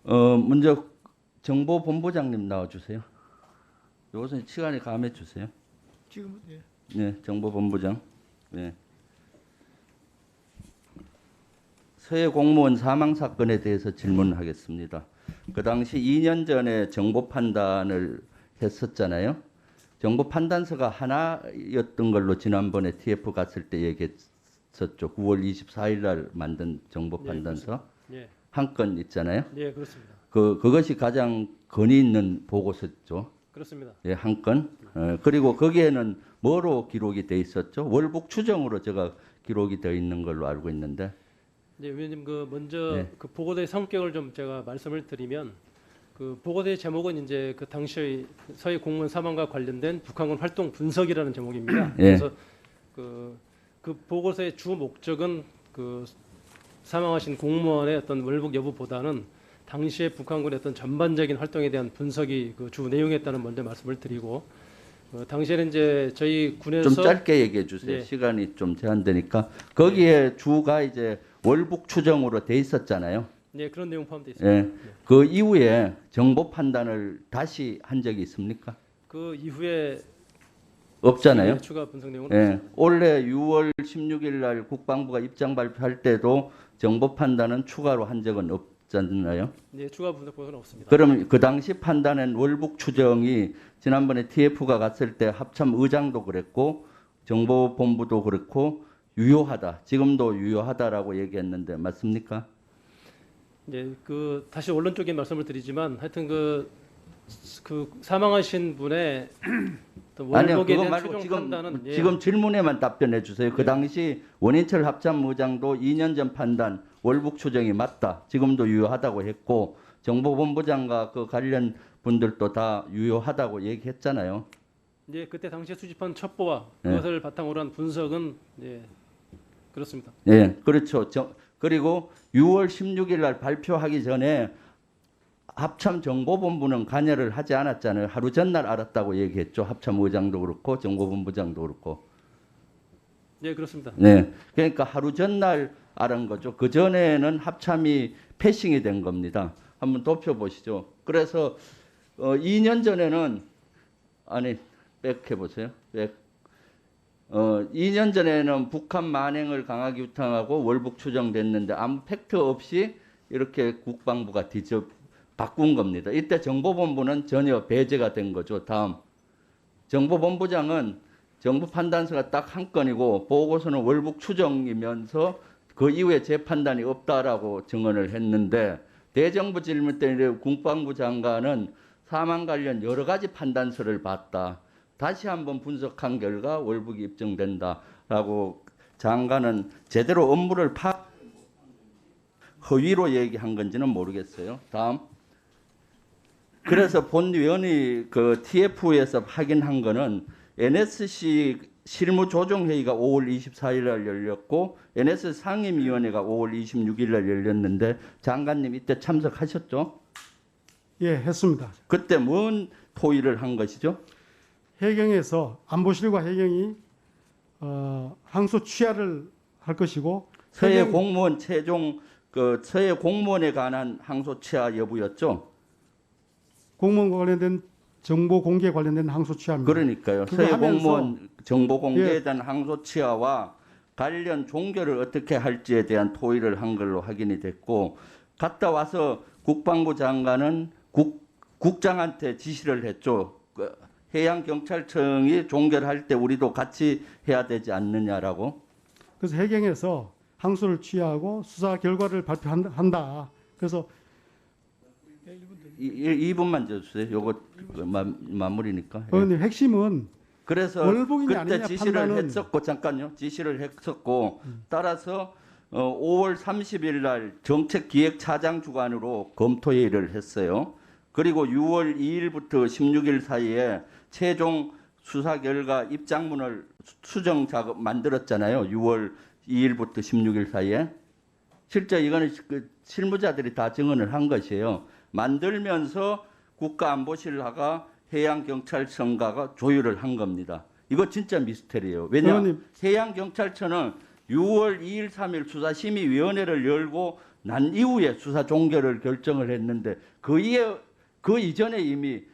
먼저 정보본부장님 나와주세요. 요것은 시간이 감해 주세요. 지금 예. 네, 정보본부장. 네. 서해 공무원 사망 사건에 대해서 질문하겠습니다. 그 당시 2년 전에 정보 판단을 했었잖아요. 정보 판단서가 하나였던 걸로 지난번에 TF 갔을 때 얘기했었죠. 9월 24일 날 만든 정보 판단서 예, 한 건 있잖아요. 예, 그렇습니다. 그것이 가장 권위 있는 보고서죠. 그렇습니다. 예, 한 건. 그리고 거기에는 뭐로 기록이 돼 있었죠? 월북 추정으로 제가 기록이 되어 있는 걸로 알고 있는데. 예, 위원님 먼저 네. 그 보고서의 성격을 좀 제가 말씀을 드리면 그 보고서의 제목은 이제 그 당시의 서해 공무원 사망과 관련된 북한군 활동 분석이라는 제목입니다. 예. 그래서 그 보고서의 주 목적은 그 사망하신 공무원의 어떤 월북 여부보다는 당시의 북한군의 어떤 전반적인 활동에 대한 분석이 그 주 내용이었다는 먼저 말씀을 드리고 당시에는 이제 저희 군에서 좀 짧게 얘기해 주세요. 예. 시간이 좀 제한되니까. 거기에 주가 이제 월북 추정으로 돼 있었잖아요. 네, 그런 내용 포함되어 있습니다. 예. 그 이후에 정보 판단을 다시 한 적이 있습니까? 그 이후에 없잖아요. 추가 분석 내용은 예. 없습니다. 올해 6월 16일 날 국방부가 입장 발표할 때도 정보 판단은 추가로 한 적은 없잖아요. 네, 추가 분석 보고는 없습니다. 그럼 그 당시 판단한 월북 추정이 지난번에 TF가 갔을 때 합참 의장도 그랬고 정보본부도 그렇고 유효하다. 지금도 유효하다라고 얘기했는데 맞습니까? 네, 그 다시 언론 쪽에 말씀을 드리지만 하여튼 그 사망하신 분의 어떤 아니요, 월북에 그거 대한 말고 최종 지금 판단은 예, 지금 질문에만 답변해 주세요. 그 예. 당시 원인철 합참의장도 2년 전 판단 월북 추정이 맞다. 지금도 유효하다고 했고 정보본부장과 그 관련 분들도 다 유효하다고 얘기했잖아요. 예, 그때 당시에 수집한 첩보와 예. 그것을 바탕으로 한 분석은 예, 그렇습니다. 예, 그렇죠. 그리고 6월 16일 날 발표하기 전에 합참 정보본부는 관여를 하지 않았잖아요. 하루 전날 알았다고 얘기했죠. 합참 의장도 그렇고 정보본부장도 그렇고. 예, 그렇습니다. 네, 그러니까 하루 전날 알은 거죠. 그 전에는 합참이 패싱이 된 겁니다. 한번 좁혀 보시죠. 그래서 2년 전에는 아니 백 해보세요. 백. 2년 전에는 북한 만행을 강하게 유탕하고 월북 추정됐는데 아무 팩트 없이 이렇게 국방부가 바꾼 겁니다. 이때 정보본부는 전혀 배제가 된 거죠. 다음 정보본부장은 정부 판단서가 딱 한 건이고 보고서는 월북 추정이면서 그 이후에 재판단이 없다라고 증언을 했는데 대정부 질문 때문에 국방부 장관은 사망 관련 여러 가지 판단서를 봤다. 다시 한번 분석한 결과 월북이 입증된다라고 장관은 제대로 업무를 허위로 얘기한 건지는 모르겠어요. 다음. 그래서 본위원이 그 TF에서 확인한 거는 NSC 실무조정회의가 5월 24일 날 열렸고 NS 상임위원회가 5월 26일 날 열렸는데 장관님 이때 참석하셨죠? 예, 했습니다. 그때 뭔 토의를 한 것이죠? 해경에서 안보실과 해경이 항소 취하를 할 것이고 서해 해경- 공무원 최종 그 서해 공무원에 관한 항소 취하 여부였죠? 공무원과 관련된 정보 공개 관련된 항소 취하입니다. 그러니까요. 그거 서해 하면서- 공무원 정보 공개에 예. 대한 항소 취하와 관련 종결을 어떻게 할지에 대한 토의를 한 걸로 확인이 됐고 갔다 와서 국방부 장관은 국장한테 지시를 했죠. 그 해양경찰청이 종결할 때 우리도 같이 해야 되지 않느냐라고. 그래서 해경에서 항소를 취하고 수사 결과를 발표한다. 그래서 2분만 줘주세요. 요거 마무리니까. 예. 의원님 핵심은 그래서 월북이냐 그때 아니냐 지시를 판단은- 했었고 잠깐요. 지시를 했었고 따라서 5월 30일 날 정책기획차장 주관으로 검토회의를 했어요. 그리고 6월 2일부터 16일 사이에 최종 수사 결과 입장문을 수정 작업 만들었잖아요. 6월 2일부터 16일 사이에. 실제 이거는 그 실무자들이 다 증언을 한 것이에요. 만들면서 국가안보실하가 해양경찰청가가 조율을 한 겁니다. 이거 진짜 미스터리예요. 왜냐? 의원님. 해양경찰청은 6월 2일, 3일 수사심의위원회를 열고 난 이후에 수사 종결을 결정을 했는데 그 이전에 이미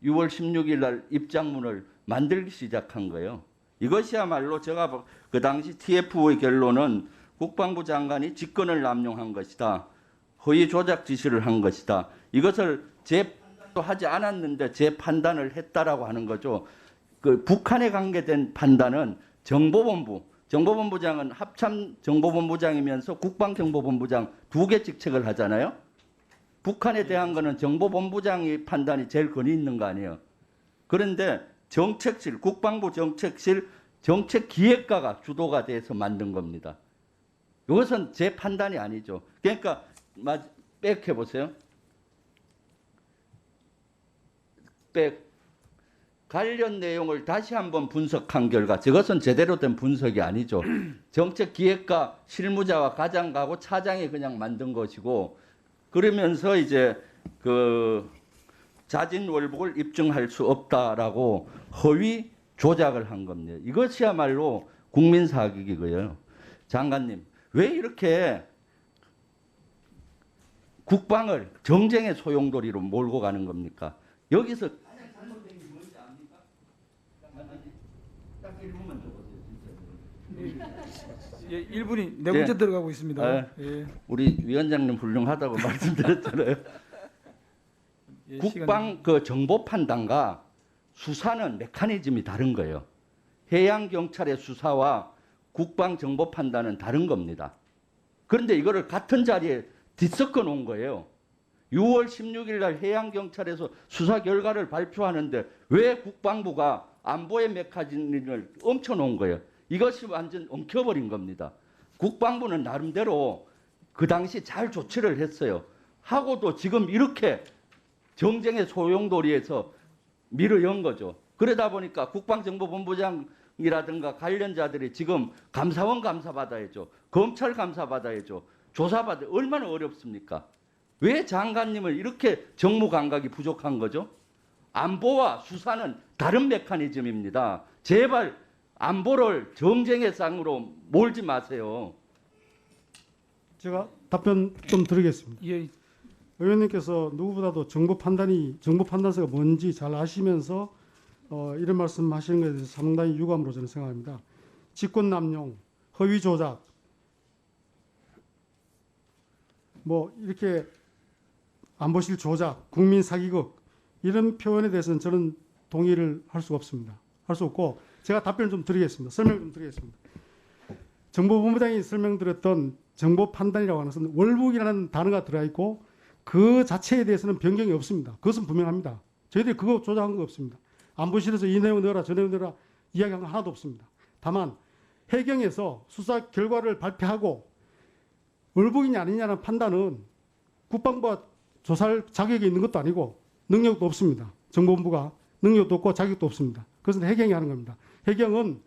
6월 16일 날 입장문을 만들기 시작한 거예요. 이것이야말로 제가 그 당시 TF의 결론은 국방부 장관이 직권을 남용한 것이다. 허위 조작 지시를 한 것이다. 이것을 제 판단도 하지 않았는데 제 판단을 했다라고 하는 거죠. 그 북한에 관계된 판단은 정보본부장은 합참 정보본부장이면서 국방정보본부장 두 개 직책을 하잖아요. 북한에 대한 거는 정보본부장의 판단이 제일 권위 있는 거 아니에요. 그런데 정책실, 국방부 정책실 정책기획과가 주도가 돼서 만든 겁니다. 이것은 제 판단이 아니죠. 그러니까 백 해보세요. 백. 관련 내용을 다시 한번 분석한 결과 저것은 제대로 된 분석이 아니죠. 정책기획과 실무자와 과장하고 차장이 그냥 만든 것이고 그러면서 이제 그 자진 월북을 입증할 수 없다라고 허위 조작을 한 겁니다. 이것이야말로 국민 사기이고요. 장관님, 왜 이렇게 국방을 정쟁의 소용돌이로 몰고 가는 겁니까? 여기서 가장 잘못된 게 뭔지 압니까? 장관님, 딱 1분만 더 보세요. 예, 1분이 네 번째 들어가고 있습니다. 예. 우리 위원장님 훌륭하다고 말씀드렸잖아요. 예, 국방 그 정보 판단과 수사는 메커니즘이 다른 거예요. 해양 경찰의 수사와 국방 정보 판단은 다른 겁니다. 그런데 이거를 같은 자리에 뒤섞어 놓은 거예요. 6월 16일 날 해양 경찰에서 수사 결과를 발표하는데 왜 국방부가 안보의 메커니즘을 엉켜 놓은 거예요. 이것이 완전 엉켜버린 겁니다. 국방부는 나름대로 그 당시 잘 조치를 했어요. 하고도 지금 이렇게 정쟁의 소용돌이에서 밀어연 거죠. 그러다 보니까 국방정보본부장이라든가 관련자들이 지금 감사원 감사받아야죠. 검찰 감사받아야죠. 조사받아 얼마나 어렵습니까? 왜 장관님을 이렇게 정무 감각이 부족한 거죠? 안보와 수사는 다른 메커니즘입니다. 제발 안보를 정쟁의 쌍으로 몰지 마세요. 제가 답변 좀 드리겠습니다. 예, 의원님께서 누구보다도 정보 판단서가 뭔지 잘 아시면서 이런 말씀하시는 것에 대해서 상당히 유감으로 저는 생각합니다. 직권남용, 허위 조작, 뭐 이렇게 안보실 조작, 국민 사기극 이런 표현에 대해서는 저는 동의를 할 수가 없습니다. 할 수 없고 제가 답변을 좀 드리겠습니다. 설명 좀 드리겠습니다. 정보본부장이 설명드렸던 정보 판단이라고 하는 것은 월북이라는 단어가 들어가 있고 그 자체에 대해서는 변경이 없습니다. 그것은 분명합니다. 저희들이 그거 조작한 거 없습니다. 안보실에서 이 내용 넣어라 저 내용 넣어라 이야기한 거 하나도 없습니다. 다만 해경에서 수사 결과를 발표하고 월북이냐 아니냐는 판단은 국방부가 조사할 자격이 있는 것도 아니고 능력도 없습니다. 정보본부가 능력도 없고 자격도 없습니다. 그것은 해경이 하는 겁니다. 해경은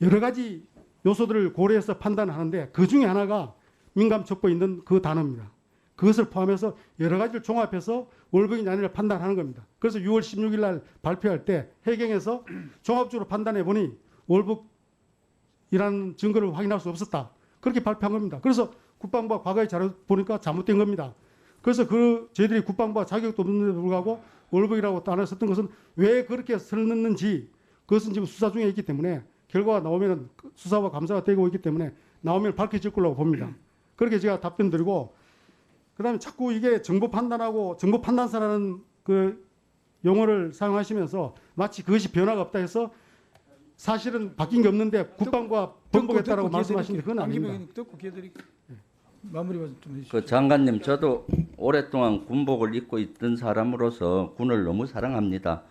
여러 가지 요소들을 고려해서 판단하는데 그 중에 하나가 민감촉보에 있는 그 단어입니다. 그것을 포함해서 여러 가지를 종합해서 월북이냐 아니냐 판단하는 겁니다. 그래서 6월 16일 날 발표할 때 해경에서 종합적으로 판단해 보니 월북이라는 증거를 확인할 수 없었다. 그렇게 발표한 겁니다. 그래서 국방부가 과거에 자료 보니까 잘못된 겁니다. 그래서 저희들이 국방부가 자격도 없는데도 불구하고 월북이라고 단어를 썼던 것은 왜 그렇게 썼는지 그것은 지금 수사 중에 있기 때문에 결과가 나오면 수사와 감사가 되고 있기 때문에 나오면 밝혀질 거라고 봅니다. 그렇게 제가 답변 드리고 그다음에 자꾸 이게 정보 판단하고 정보 판단사라는 그 용어를 사용하시면서 마치 그것이 변화가 없다 해서 사실은 바뀐 게 없는데 국방부가 번복했다라고 말씀하시는데 그건 아닙니다. 듣고 기회드릴게요. 마무리 좀 해주시죠. 그 장관님, 저도 오랫동안 군복을 입고 있던 사람으로서 군을 너무 사랑합니다.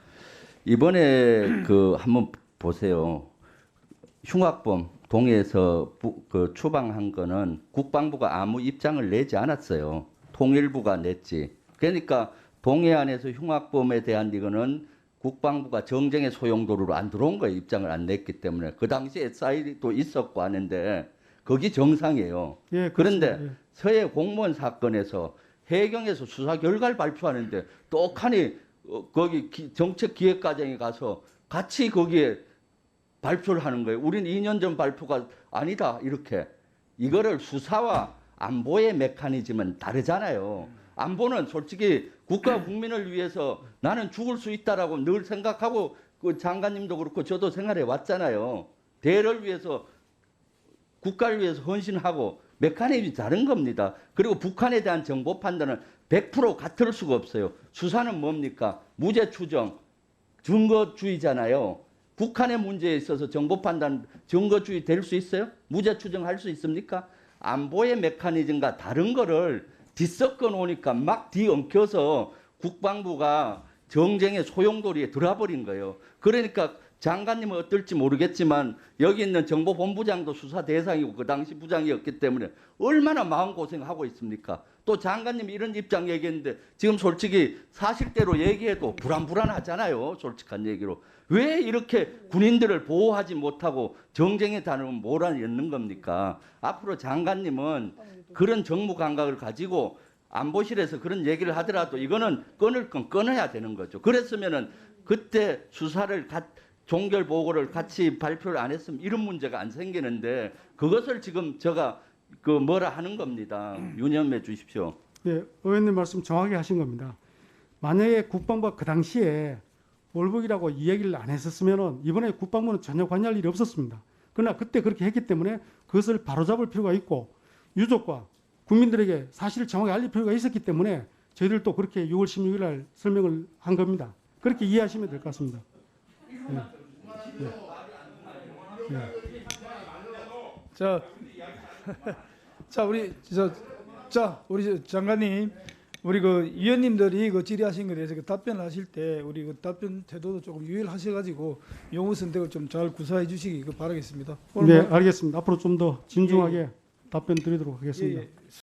이번에 그 한번 보세요. 흉악범 동해에서 그 추방한 거는 국방부가 아무 입장을 내지 않았어요. 통일부가 냈지. 그러니까 동해안에서 흉악범에 대한 이거는 국방부가 정쟁의 소용도로로 안 들어온 거예요. 입장을 안 냈기 때문에. 그 당시에 SI도 있었고 하는데 거기 정상이에요. 예, 그런데 그렇습니다. 예. 서해 공무원 사건에서 해경에서 수사 결과를 발표하는데 떡하니 거기 정책기획과장이 가서 같이 거기에 발표를 하는 거예요. 우리는 2년 전 발표가 아니다 이렇게. 이거를 수사와 안보의 메커니즘은 다르잖아요. 안보는 솔직히 국가 국민을 위해서 나는 죽을 수 있다라고 늘 생각하고 그 장관님도 그렇고 저도 생활해 왔잖아요. 대를 위해서 국가를 위해서 헌신하고 메커니즘이 다른 겁니다. 그리고 북한에 대한 정보 판단은 100% 같을 수가 없어요. 수사는 뭡니까? 무죄 추정, 증거주의잖아요. 북한의 문제에 있어서 정보 판단, 증거주의 될 수 있어요? 무죄 추정할 수 있습니까? 안보의 메커니즘과 다른 거를 뒤섞어 놓으니까 막 뒤엉켜서 국방부가 정쟁의 소용돌이에 들어버린 거예요. 그러니까 장관님은 어떨지 모르겠지만 여기 있는 정보본부장도 수사 대상이고 그 당시 부장이었기 때문에 얼마나 마음고생하고 있습니까? 또 장관님이 이런 입장 얘기했는데 지금 솔직히 사실대로 얘기해도 불안하잖아요. 솔직한 얘기로. 왜 이렇게 군인들을 보호하지 못하고 정쟁에 다루면 몰아넣는 겁니까? 앞으로 장관님은 그런 정무 감각을 가지고 안보실에서 그런 얘기를 하더라도 이거는 끊을 건 끊어야 되는 거죠. 그랬으면은 그때 수사를 종결 보고를 같이 발표를 안 했으면 이런 문제가 안 생기는데 그것을 지금 제가 그 뭐라 하는 겁니다. 유념해 주십시오. 예, 의원님 말씀 정확히 하신 겁니다. 만약에 국방부가 그 당시에 월북이라고 이야기를 안 했었으면은 이번에 국방부는 전혀 관여할 일이 없었습니다. 그러나 그때 그렇게 했기 때문에 그것을 바로잡을 필요가 있고 유족과 국민들에게 사실을 정확히 알릴 필요가 있었기 때문에 저희들도 그렇게 6월 16일 날 설명을 한 겁니다. 그렇게 이해하시면 될 것 같습니다. 자, 우리 장관님, 우리 그 위원님들이 그 질의하신 것에 대해서 그 답변하실 때 우리 그 답변 태도도 조금 유일하셔가지고 용어 선택을 좀 잘 구사해 주시기 바라겠습니다. 네, 알겠습니다. 앞으로 좀 더 진중하게 답변 드리도록 하겠습니다. 예, 예.